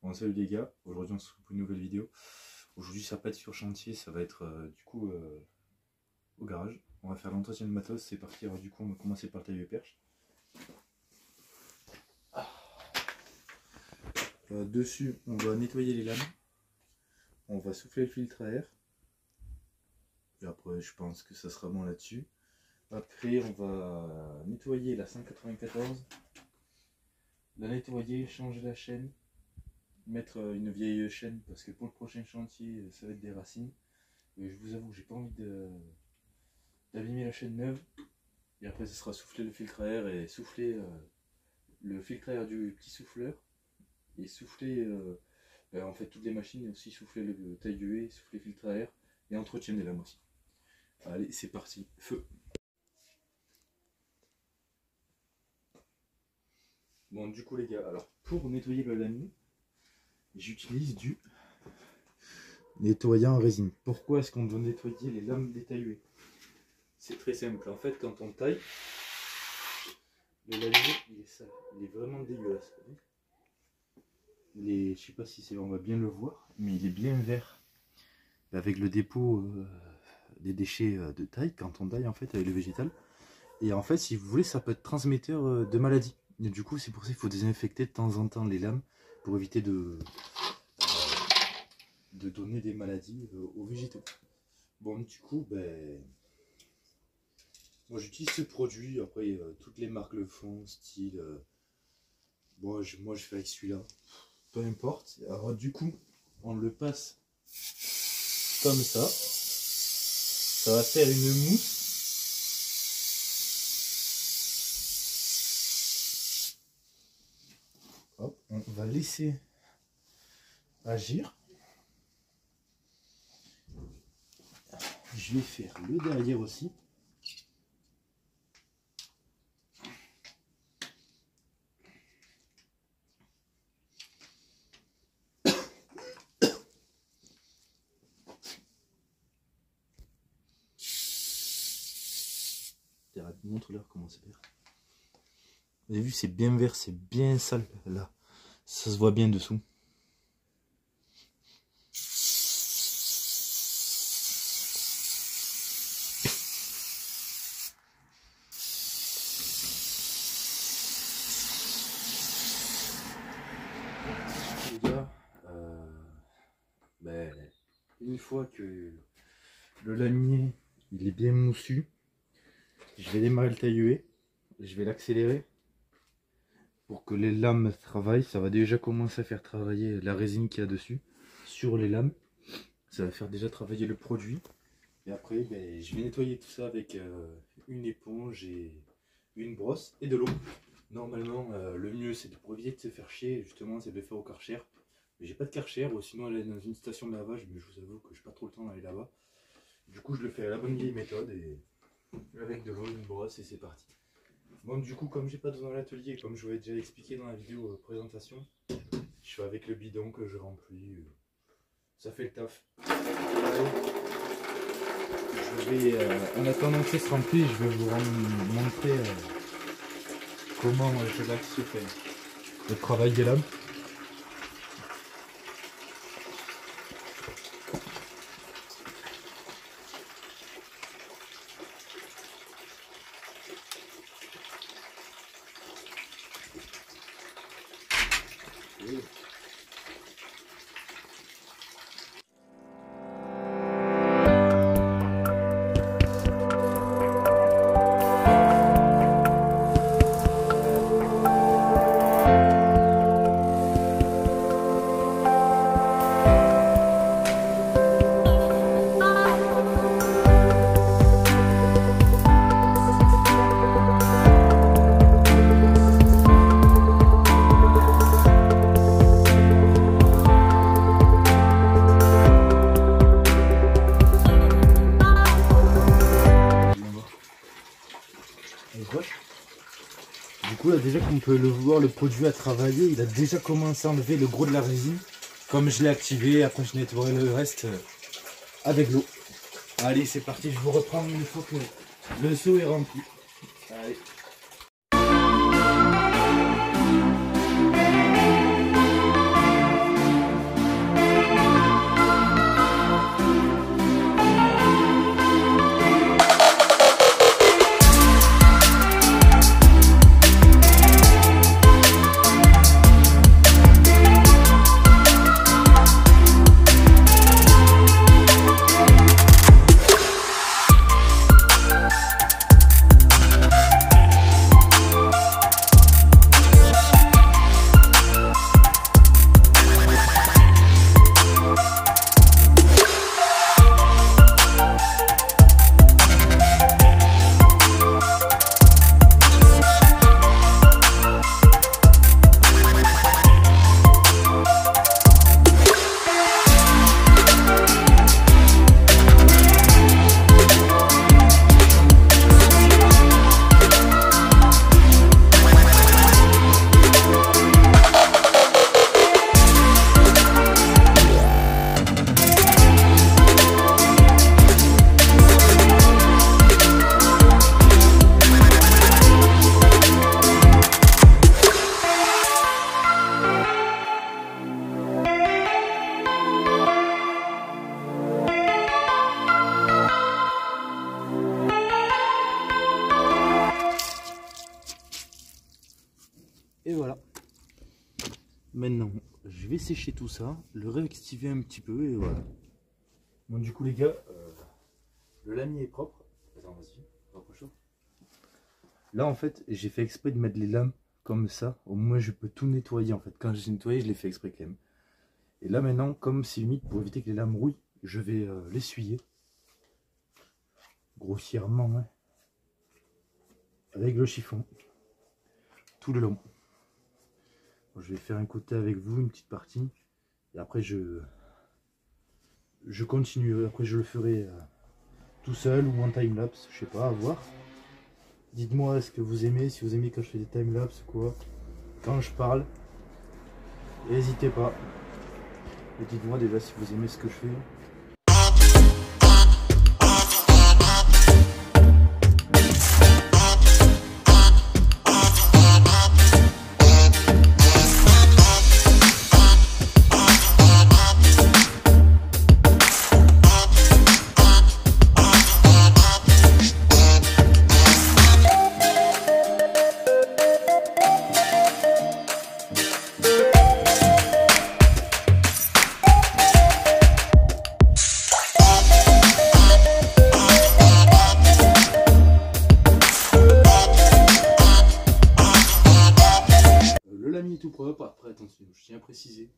Bon, salut les gars, aujourd'hui on se retrouve pour une nouvelle vidéo. Aujourd'hui ça va pas être sur chantier, ça va être au garage. On va faire l'entretien de matos, c'est parti. Alors du coup on va commencer par le taille de perche. Dessus on va nettoyer les lames. On va souffler le filtre à air. Et après je pense que ça sera bon là-dessus. Après on va nettoyer la 194. La nettoyer, changer la chaîne. Mettre une vieille chaîne parce que pour le prochain chantier ça va être des racines et je vous avoue que j'ai pas envie d'abîmer la chaîne neuve. Et après ce sera souffler le filtre à air et souffler le filtre à air du petit souffleur et souffler en fait toutes les machines et aussi souffler le taille de haie, souffler le filtre à air et entretien des lames aussi. Allez c'est parti, feu. Bon du coup les gars, alors pour nettoyer le lamier j'utilise du nettoyant en résine. Pourquoi est-ce qu'on doit nettoyer les lames détaillées? C'est très simple. En fait, quand on taille, le lamier il est sale, il est vraiment dégueulasse. Je sais pas si on va bien le voir, mais il est bien vert. Avec le dépôt des déchets de taille, quand on taille en fait avec le végétal. Et en fait, si vous voulez, ça peut être transmetteur de maladies. Et du coup, c'est pour ça qu'il faut désinfecter de temps en temps les lames pour éviter de donner des maladies aux végétaux. Bon du coup moi j'utilise ce produit, après toutes les marques le font, style moi je fais avec celui-là, peu importe. Alors du coup on le passe comme ça va faire une mousse. Hop, on va laisser agir. Je vais faire le derrière aussi. Montre-leur comment c'est vert. Vous avez vu, c'est bien vert, c'est bien sale là. Ça se voit bien dessous. Les gars, une fois que le lamier il est bien moussu, je vais démarrer le taille-huée, je vais l'accélérer pour que les lames travaillent. Ça va déjà commencer à faire travailler la résine qu'il y a dessus sur les lames. Ça va faire déjà travailler le produit. Et après, je vais nettoyer tout ça avec une éponge et une brosse et de l'eau. Normalement, le mieux c'est pour éviter de se faire chier, justement, c'est de le faire au Karcher. Mais j'ai pas de Karcher, ou sinon aller dans une station de lavage, mais je vous avoue que j'ai pas trop le temps d'aller là-bas. Du coup, je le fais à la bonne vieille méthode et avec de l'eau, une brosse et c'est parti. Bon, du coup, comme j'ai pas besoin d'atelier, comme je vous l'ai déjà expliqué dans la vidéo présentation, je fais avec le bidon que je remplis. Ça fait le taf. Je vais, en attendant que ça se remplisse, je vais vous montrer comment je vais se faire le travail des lames. Du coup là déjà qu'on peut le voir, le produit a travaillé, il a déjà commencé à enlever le gros de la résine. Comme je l'ai activé, après je nettoierai le reste avec l'eau. Allez c'est parti, je vous reprends une fois que le seau est rempli. Allez. maintenant, je vais sécher tout ça, le réactiver un petit peu et voilà. Bon, du coup, les gars, le lamier est propre. Attends, vas-y, rapproche-toi. Là, en fait, j'ai fait exprès de mettre les lames comme ça. Au moins, je peux tout nettoyer en fait. Quand j'ai nettoyé, je l'ai fait exprès quand même. Et là, maintenant, comme c'est humide, pour éviter que les lames rouillent, je vais l'essuyer grossièrement, hein, avec le chiffon tout le long. Bon, je vais faire un côté avec vous, une petite partie, et après je continue. Après, je le ferai tout seul ou en time-lapse, je sais pas, à voir. Dites-moi ce que vous aimez, si vous aimez quand je fais des time-lapse ou quoi, quand je parle. N'hésitez pas. Et dites-moi déjà si vous aimez ce que je fais. Le lami est tout propre. Après, attention, je tiens à préciser.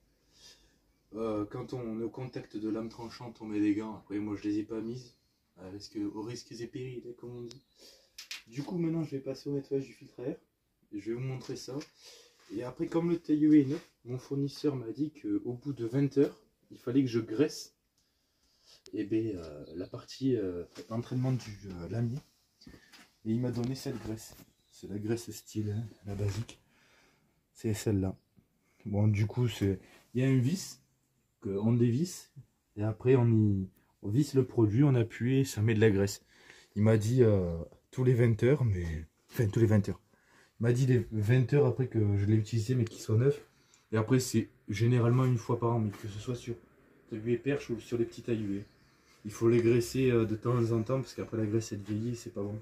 Quand on est au contact de lame tranchante, on met des gants. Après, moi, je les ai pas mises. Au risque et périls, comme on dit. Du coup, maintenant, je vais passer au nettoyage du filtre à air. Et je vais vous montrer ça. Et après, comme le tailleur est neuf, mon fournisseur m'a dit qu'au bout de 20 heures, il fallait que je graisse la partie d'entraînement du lamier. Et il m'a donné cette graisse. C'est la graisse style, hein, la basique. C'est celle-là. Bon, du coup, il y a un vis qu'on dévisse. Et après, on visse le produit, on appuie et ça met de la graisse. Il m'a dit tous les 20 heures, mais... Enfin, tous les 20 heures. Il m'a dit les 20 heures après que je l'ai utilisé, mais qu'il soit neuf. Et après, c'est généralement une fois par an, mais que ce soit sur tailleur et perche ou sur les petits tailleuls. Il faut les graisser de temps en temps, parce qu'après la graisse, elle vieillit, c'est pas bon.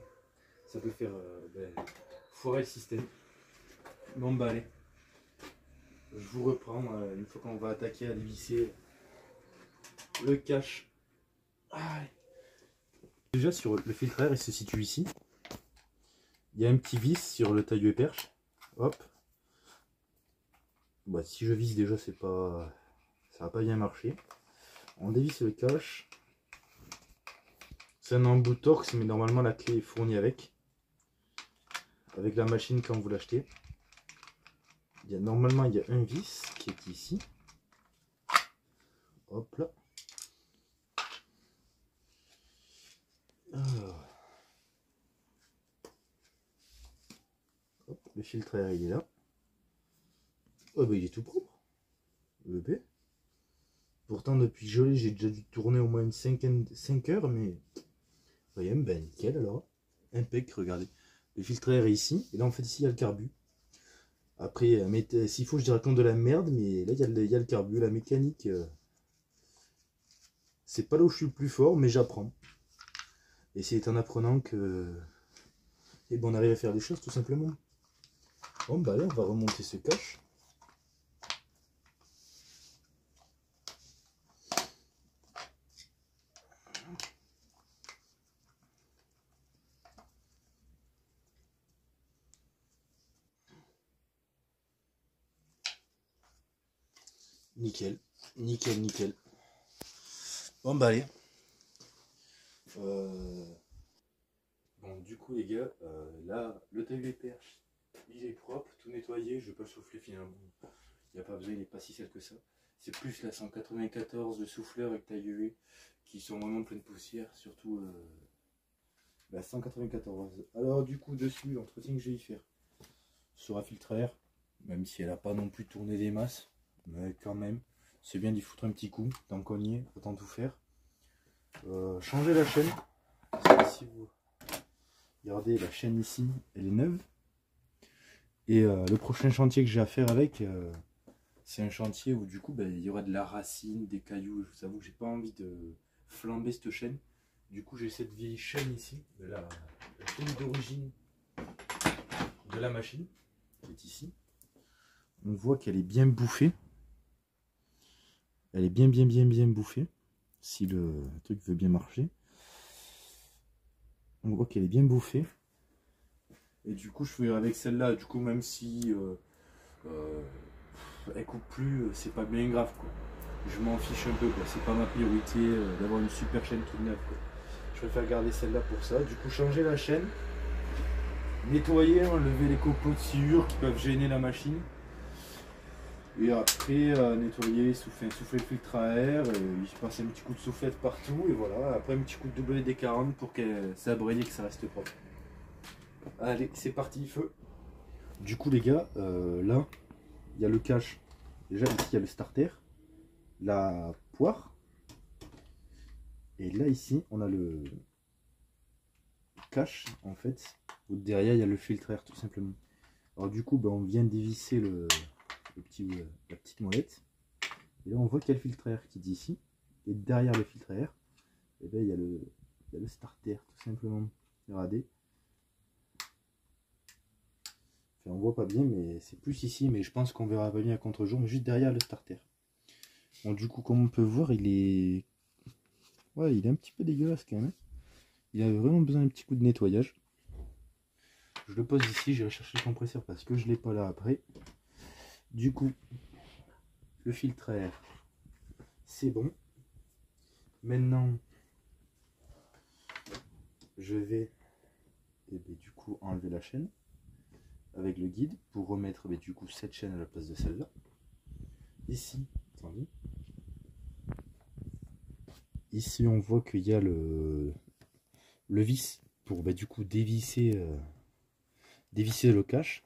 Ça peut faire foirer le système. Bon, bah allez. Je vous reprends une fois qu'on va attaquer à dévisser le cache. Allez. Déjà, sur le filtre à air, il se situe ici. Il y a un petit vis sur le tailleur et perche. Hop. Bah, si je visse déjà, ça va pas bien marcher. On dévisse le cache. C'est un embout Torx, mais normalement la clé est fournie avec la machine quand vous l'achetez. Normalement, il y a un vis qui est ici. Hop là. Alors. Hop, le filtre à air, il est là. Oh, bah, il est tout propre. Le B. Pourtant, depuis que je l'ai, j'ai déjà dû tourner au moins une 5 heures, mais rien, ben nickel alors. Impec, regardez. Le filtre à air est ici, et là en fait ici il y a le carbu. Après, s'il faut, je dirais compte de la merde, mais là il y a le carbu, la mécanique. C'est pas là où je suis le plus fort, mais j'apprends. Et c'est en apprenant que on arrive à faire des choses tout simplement. Bon bah là on va remonter ce cache. Nickel, nickel, nickel. Bon bah allez. Bon du coup les gars, là le tailleur perche, il est propre, tout nettoyé, je vais pas le souffler finalement. Il n'y a pas besoin, il n'est pas si sale que ça. C'est plus la 194 de souffleur avec tailleur qui sont vraiment pleines de poussière, surtout la 194. Alors du coup dessus, l'entretien que je vais y faire sera filtre à air, même si elle n'a pas non plus tourné des masses. Mais quand même, c'est bien d'y foutre un petit coup. Tant qu'on y est, autant tout faire. Changer la chaîne. Si vous regardez la chaîne ici, elle est neuve. Et le prochain chantier que j'ai à faire avec, c'est un chantier où du coup il y aura de la racine, des cailloux. Je vous avoue que j'ai pas envie de flamber cette chaîne. Du coup j'ai cette vieille chaîne ici, la chaîne d'origine de la machine, qui est ici. on voit qu'elle est bien bouffée. Elle est bien bouffée. Si le truc veut bien marcher. On voit qu'elle est bien bouffée. Et du coup, je ferai avec celle-là. Du coup, même si elle coupe plus, c'est pas bien grave, quoi. Je m'en fiche un peu, quoi. C'est pas ma priorité d'avoir une super chaîne toute neuve, quoi. Je préfère garder celle-là pour ça. Du coup, changer la chaîne. Nettoyer, enlever les copeaux de sciure qui peuvent gêner la machine. Et après, nettoyer, souffler le filtre à air. Il se passe un petit coup de soufflette partout. Et voilà. Après, un petit coup de WD-40 pour que ça brille et que ça reste propre. Allez, c'est parti, feu. Du coup, les gars, là, il y a le cache. Déjà, ici, il y a le starter. La poire. Et là, ici, on a le cache, en fait. Derrière, il y a le filtre air, tout simplement. Alors, du coup, ben, on vient dévisser la petite molette. Et là, on voit qu'il y a le filtre air qui est ici. Et derrière le filtre air, et ben, il y a le starter, tout simplement. Regardez. Enfin, on voit pas bien, mais c'est plus ici. Mais je pense qu'on verra pas bien à contre-jour, mais juste derrière le starter. Bon, du coup, comme on peut voir, il est un petit peu dégueulasse quand même. Il a vraiment besoin d'un petit coup de nettoyage. Je le pose ici, je vais chercher le compresseur parce que je l'ai pas là après. Du coup, le filtre air, c'est bon. Maintenant, je vais du coup enlever la chaîne avec le guide pour remettre du coup cette chaîne à la place de celle-là. Ici, attendez. Ici, on voit qu'il y a le vis pour du coup dévisser le cache,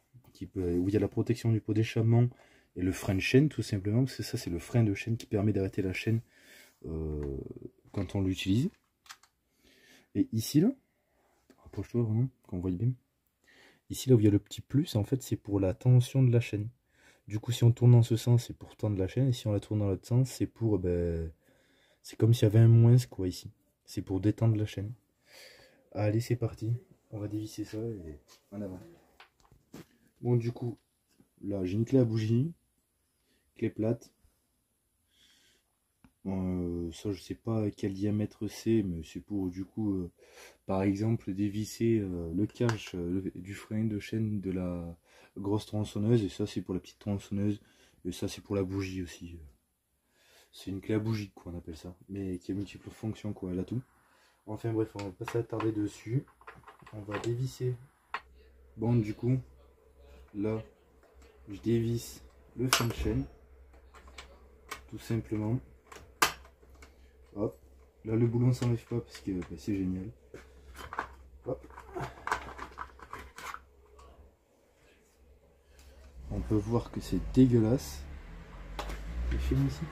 où il y a la protection du pot d'échappement et le frein de chaîne, tout simplement, parce que ça, c'est le frein de chaîne qui permet d'arrêter la chaîne quand on l'utilise. Et ici, là, rapproche-toi vraiment, qu'on voit bien. Ici, là où il y a le petit plus, en fait, c'est pour la tension de la chaîne. Du coup, si on tourne dans ce sens, c'est pour tendre la chaîne, et si on la tourne dans l'autre sens, c'est pour... c'est comme s'il y avait un moins, quoi, ici. C'est pour détendre la chaîne. Allez, c'est parti. On va dévisser ça et en avant. Bon, du coup, là, j'ai une clé à bougie. Clé plate. Ça, je sais pas quel diamètre c'est, mais c'est pour, du coup, par exemple, dévisser le cache du frein de chaîne de la grosse tronçonneuse. Et ça, c'est pour la petite tronçonneuse. Et ça, c'est pour la bougie aussi. C'est une clé à bougie, quoi, on appelle ça. Mais qui a multiples fonctions, quoi, elle a tout. Enfin bref, on va pas s'attarder dessus. On va dévisser. Bon, du coup, là, je dévisse le frein de chaîne. Tout simplement. Hop. Là, le boulon s'enlève pas parce que c'est génial. Hop. On peut voir que c'est dégueulasse. Je filme ici.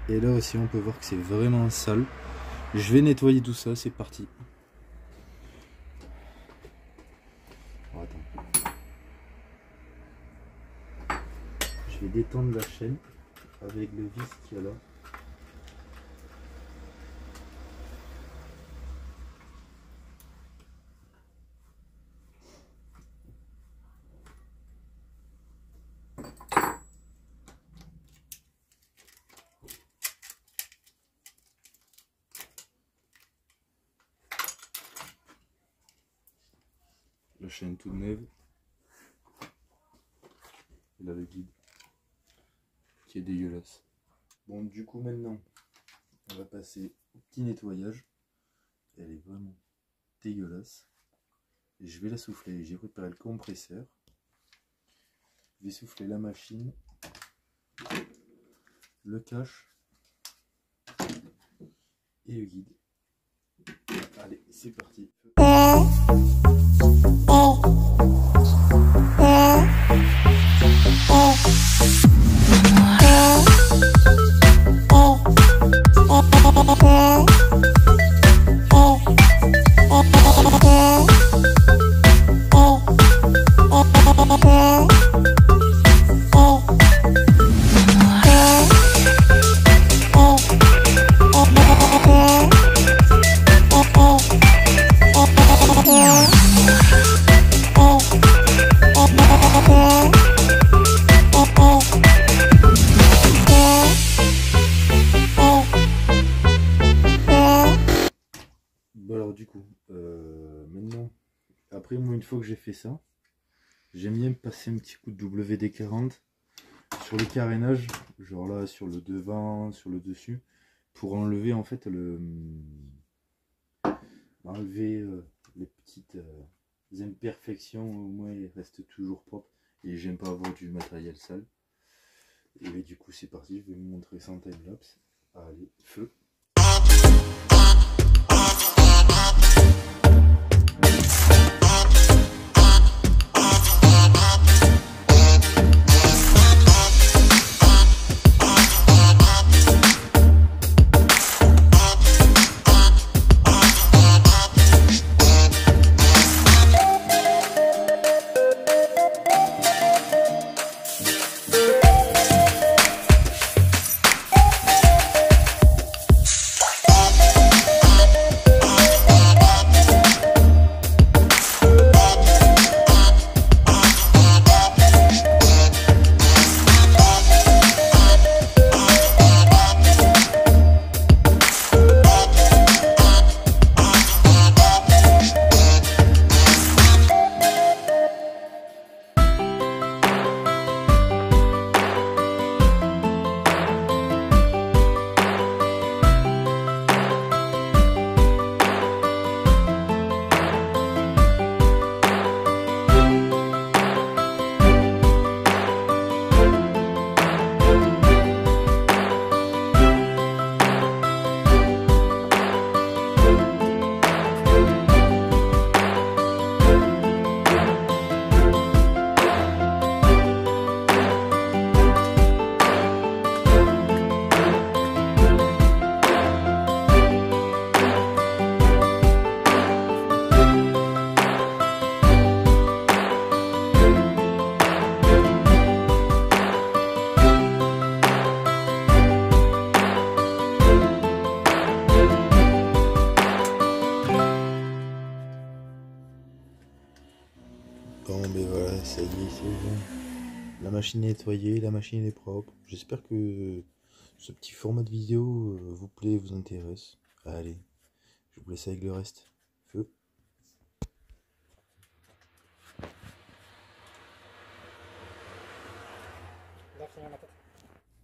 Et là aussi, on peut voir que c'est vraiment sale. Je vais nettoyer tout ça, c'est parti. Oh, attends. Je vais détendre la chaîne avec le vis qu'il y a là. La chaîne toute neuve. Et là le guide qui est dégueulasse. Bon, du coup maintenant on va passer au petit nettoyage. Elle est vraiment dégueulasse. Et je vais la souffler. J'ai préparé le compresseur. Je vais souffler la machine, le cache et le guide. Allez, c'est parti. après, moi, une fois que j'ai fait ça, j'aime bien passer un petit coup de WD-40 sur le carénage, genre là, sur le devant, sur le dessus, pour enlever en fait enlever les petites imperfections, au moins il reste toujours propre. Et j'aime pas avoir du matériel sale. Et du coup c'est parti, je vais vous montrer ça en timelapse. Allez, feu. Bon ben voilà, ça y est, c'est bon. La machine est nettoyée, la machine est propre. J'espère que ce petit format de vidéo vous plaît, vous intéresse. Allez, je vous laisse avec le reste. Feu.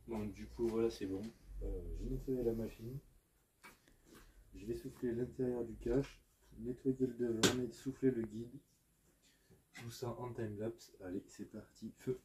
Bon, du coup voilà, c'est bon. J'ai nettoyé la machine. Je vais souffler l'intérieur du cache, nettoyer le devant et souffler le guide. Tout ça en timelapse. Allez, c'est parti, feu.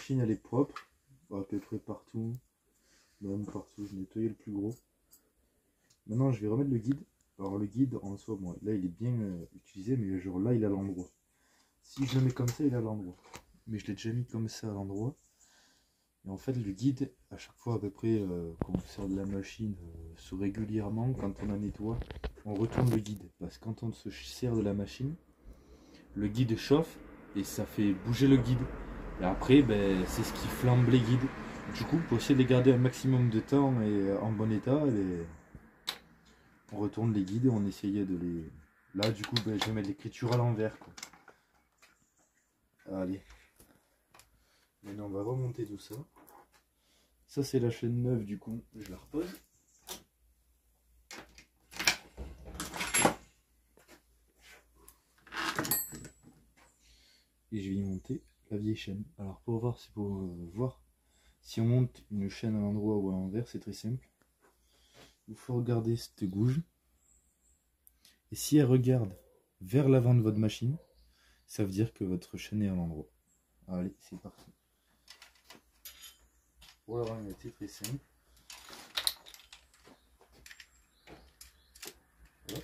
machine elle est propre, à peu près partout, même partout, je nettoyais le plus gros. Maintenant je vais remettre le guide. Alors le guide en soi, bon, là il est bien utilisé, mais genre là il est à l'endroit. Si je le mets comme ça, il est à l'endroit. Mais je l'ai déjà mis comme ça à l'endroit. Et en fait le guide, à chaque fois à peu près quand on sort de la machine, régulièrement, quand on la nettoie, on retourne le guide. Parce que quand on se sert de la machine, le guide chauffe et ça fait bouger le guide. Et après, ben, c'est ce qui flambe les guides. Du coup, pour essayer de les garder un maximum de temps et en bon état, on retourne les guides et on essayait de les... Là, du coup, ben, je vais mettre l'écriture à l'envers. Allez. Maintenant, on va remonter tout ça. Ça, c'est la chaîne neuve, du coup, je la repose. Et je vais y monter la vieille chaîne. Alors pour voir, si on monte une chaîne à l'endroit ou à l'envers, c'est très simple. Il faut regarder cette gouge. Et si elle regarde vers l'avant de votre machine, ça veut dire que votre chaîne est à l'endroit. Allez, c'est parti. Voilà, c'est très simple. Hop.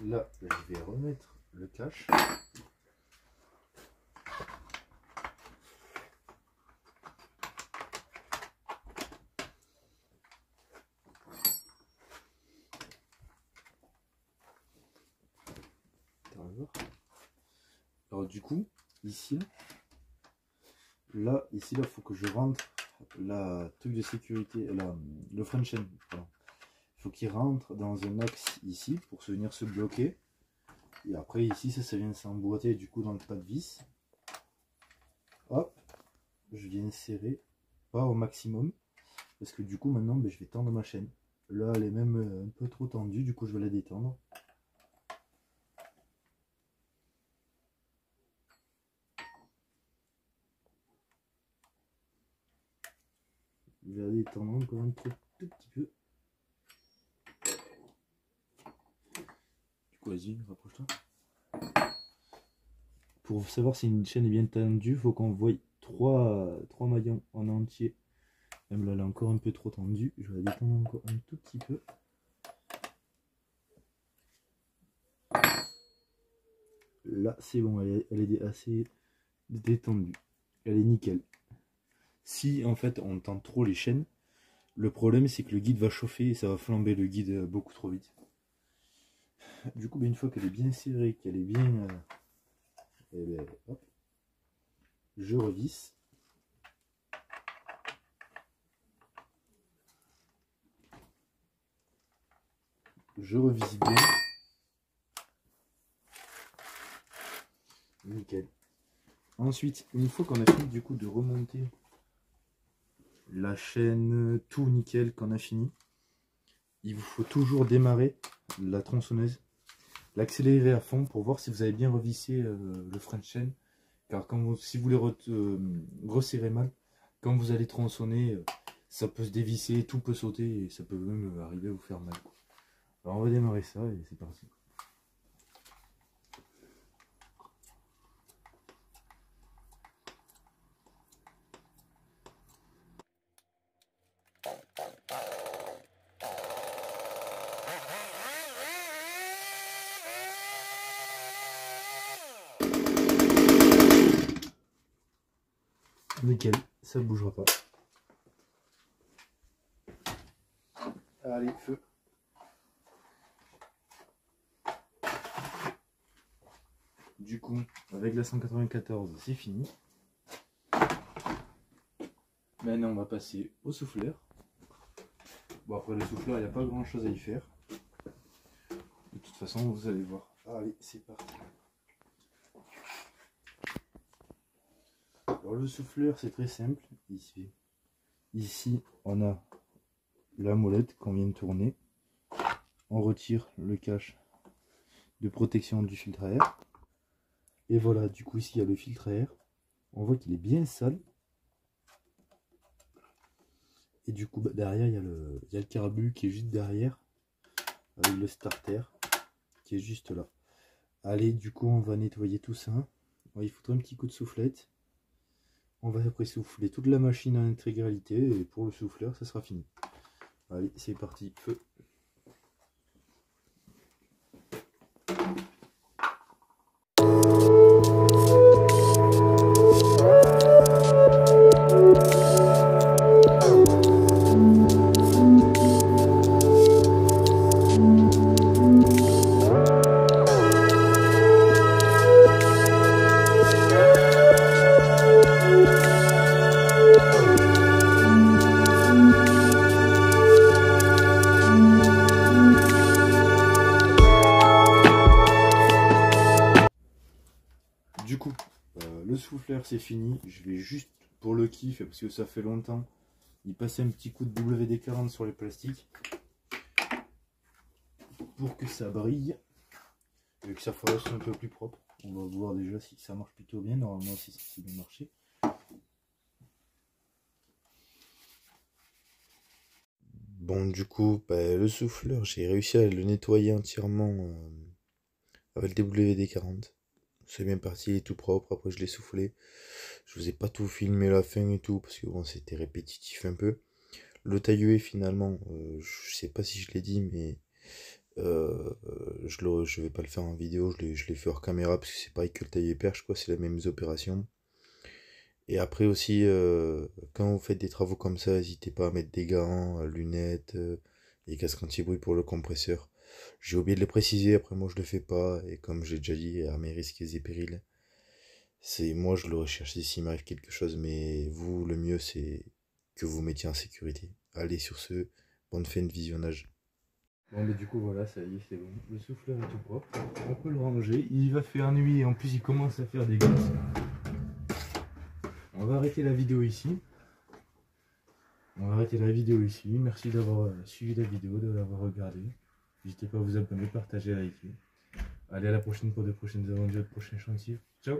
Et là, je vais remettre le cache. Alors du coup, ici, ici, il faut que je rentre la truc de sécurité, le frein chain. Pardon. Il faut qu'il rentre dans un axe ici pour venir se bloquer. Et après ici, ça vient s'emboîter du coup dans le pas de vis. Hop, je viens serrer, pas au maximum, parce que du coup maintenant, ben, je vais tendre ma chaîne. Là, elle est même un peu trop tendue, du coup je vais la détendre. Je vais la détendre encore un tout petit peu. Du coup, vas-y, rapproche-toi. Pour savoir si une chaîne est bien tendue, il faut qu'on voie trois maillons en entier. Même là, elle est encore un peu trop tendue. Je vais la détendre encore un tout petit peu. Là, c'est bon, elle est assez détendue. Elle est nickel. Si en fait on tend trop les chaînes, le problème c'est que le guide va chauffer et ça va flamber le guide beaucoup trop vite. Du coup, une fois qu'elle est bien serrée, qu'elle est bien... eh ben, hop, je revisse. Je revisse bien. Nickel. Ensuite, une fois qu'on a fini du coup de remonter la chaîne, tout nickel, qu'on a fini, il vous faut toujours démarrer la tronçonneuse, l'accélérer à fond pour voir si vous avez bien revissé le frein de chaîne. Car si vous les resserrez mal, quand vous allez tronçonner, ça peut se dévisser, tout peut sauter et ça peut même arriver à vous faire mal. Alors on va démarrer ça et c'est parti. Nickel, ça ne bougera pas. Allez, feu. Du coup, avec la 194, c'est fini. Maintenant, on va passer au souffleur. Bon, après le souffleur, il n'y a pas grand chose à y faire. De toute façon, vous allez voir. Allez, c'est parti. Alors le souffleur, c'est très simple. Ici, on a la molette qu'on vient de tourner. On retire le cache de protection du filtre à air. Et voilà, du coup ici il y a le filtre à air. On voit qu'il est bien sale. Et du coup derrière il y a le carbu qui est juste derrière. Avec le starter qui est juste là. Allez, du coup on va nettoyer tout ça. Il faudra un petit coup de soufflette. On va après souffler toute la machine en intégralité. Et pour le souffleur ça sera fini. Allez, c'est parti, feu. Du coup, le souffleur c'est fini. Je vais juste pour le kiff, parce que ça fait longtemps, y passer un petit coup de WD-40 sur les plastiques pour que ça brille et que ça fasse un peu plus propre. On va voir déjà si ça marche plutôt bien. Normalement, si c'est bien marché. Bon, du coup, le souffleur, j'ai réussi à le nettoyer entièrement avec le WD-40. C'est bien parti, il est tout propre. Après, je l'ai soufflé. Je vous ai pas tout filmé la fin et tout, parce que bon, c'était répétitif un peu. Le taille-huée, finalement, je sais pas si je l'ai dit, mais je vais pas le faire en vidéo. Je l'ai fait hors caméra, parce que c'est pareil que le taille-huée perche, quoi. C'est les mêmes opérations. Et après aussi, quand vous faites des travaux comme ça, n'hésitez pas à mettre des gants, lunettes et casque anti-bruit pour le compresseur. J'ai oublié de le préciser, après moi je le fais pas, et comme j'ai déjà dit, à mes risques et périls, moi je le recherche s'il m'arrive quelque chose, mais vous, le mieux c'est que vous mettiez en sécurité. Allez, sur ce, bonne fin de visionnage. Bon, mais du coup voilà, ça y est, c'est bon, le souffleur est tout propre, on peut le ranger, il va faire nuit et en plus il commence à faire des gosses. On va arrêter la vidéo ici. Merci d'avoir suivi la vidéo, de l'avoir regardé. N'hésitez pas à vous abonner, partager, liker. Allez, à la prochaine pour de prochaines aventures, de prochains chantiers. Ciao!